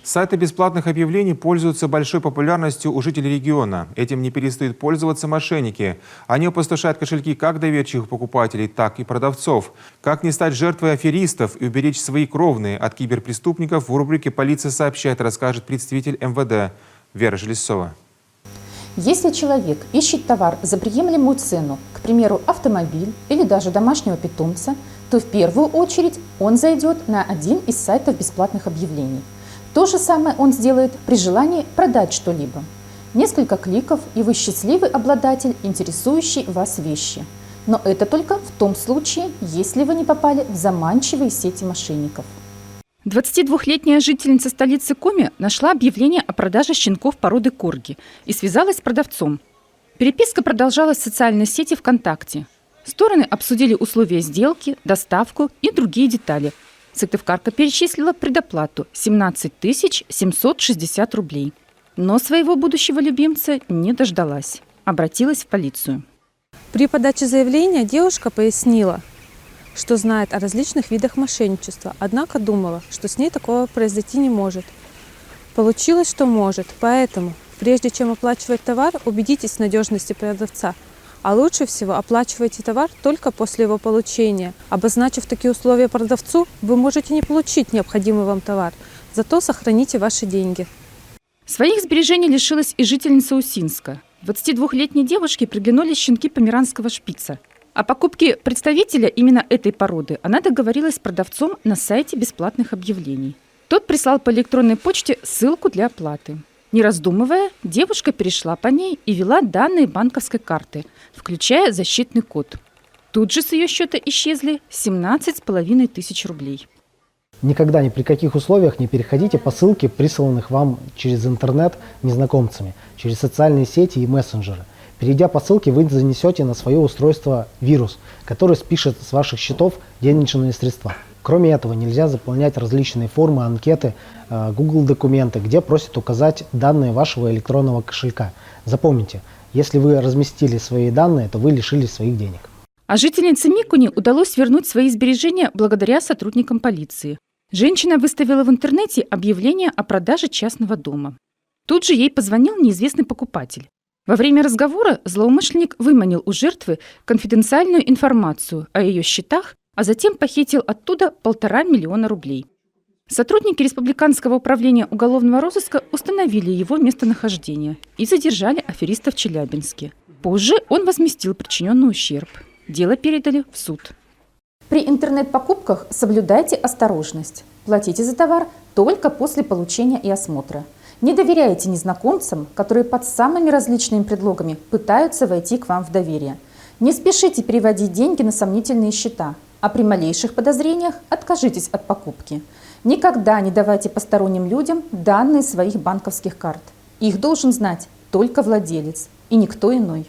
Сайты бесплатных объявлений пользуются большой популярностью у жителей региона. Этим не перестают пользоваться мошенники. Они опустошают кошельки как доверчивых покупателей, так и продавцов. Как не стать жертвой аферистов и уберечь свои кровные от киберпреступников, в рубрике «Полиция сообщает» расскажет представитель МВД Вера Железцова. Если человек ищет товар за приемлемую цену, к примеру, автомобиль или даже домашнего питомца, то в первую очередь он зайдет на один из сайтов бесплатных объявлений. То же самое он сделает при желании продать что-либо. Несколько кликов, и вы счастливый обладатель интересующей вас вещи. Но это только в том случае, если вы не попали в заманчивые сети мошенников. 22-летняя жительница столицы Коми нашла объявление о продаже щенков породы корги и связалась с продавцом. Переписка продолжалась в социальной сети ВКонтакте. Стороны обсудили условия сделки, доставку и другие детали. Сыктывкарка перечислила предоплату – 17 760 рублей. Но своего будущего любимца не дождалась. Обратилась в полицию. При подаче заявления девушка пояснила, что знает о различных видах мошенничества, однако думала, что с ней такого произойти не может. Получилось, что может, поэтому, прежде чем оплачивать товар, убедитесь в надежности продавца. А лучше всего оплачивайте товар только после его получения. Обозначив такие условия продавцу, вы можете не получить необходимый вам товар, зато сохраните ваши деньги. Своих сбережений лишилась и жительница Усинска. 22-летней девушке приглянулись щенки померанского шпица. О покупке представителя именно этой породы она договорилась с продавцом на сайте бесплатных объявлений. Тот прислал по электронной почте ссылку для оплаты. Не раздумывая, девушка перешла по ней и ввела данные банковской карты, включая защитный код. Тут же с ее счета исчезли 17 500 рублей. Никогда ни при каких условиях не переходите по ссылке, присланных вам через интернет незнакомцами, через социальные сети и мессенджеры. Перейдя по ссылке, вы занесете на свое устройство вирус, который спишет с ваших счетов денежные средства. Кроме этого, нельзя заполнять различные формы, анкеты, Google документы, где просят указать данные вашего электронного кошелька. Запомните, если вы разместили свои данные, то вы лишились своих денег. А жительнице Микуни удалось вернуть свои сбережения благодаря сотрудникам полиции. Женщина выставила в интернете объявление о продаже частного дома. Тут же ей позвонил неизвестный покупатель. Во время разговора злоумышленник выманил у жертвы конфиденциальную информацию о ее счетах, а затем похитил оттуда 1,5 миллиона рублей. Сотрудники Республиканского управления уголовного розыска установили его местонахождение и задержали афериста в Челябинске. Позже он возместил причиненный ущерб. Дело передали в суд. При интернет-покупках соблюдайте осторожность. Платите за товар только после получения и осмотра. Не доверяйте незнакомцам, которые под самыми различными предлогами пытаются войти к вам в доверие. Не спешите переводить деньги на сомнительные счета, а при малейших подозрениях откажитесь от покупки. Никогда не давайте посторонним людям данные своих банковских карт. Их должен знать только владелец и никто иной.